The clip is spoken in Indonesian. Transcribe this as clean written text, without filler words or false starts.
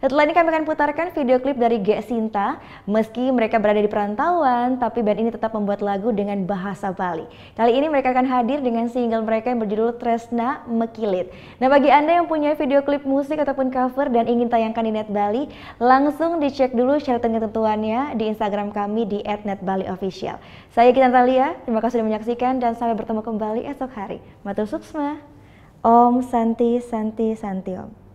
Setelah ini kami akan putarkan video klip dari G Sinta. Meski mereka berada di perantauan, tapi band ini tetap membuat lagu dengan bahasa Bali. Kali ini mereka akan hadir dengan single mereka yang berjudul Tresna Mekilit. Nah, bagi Anda yang punya video klip musik ataupun cover dan ingin tayangkan di Net Bali, langsung dicek dulu syarat dan ketentuannya di Instagram kami di @netbaliofficial. Saya Gita Natalia, terima kasih sudah menyaksikan dan sampai bertemu kembali esok hari. Matur suksma. Om Santi Santi Santi Om.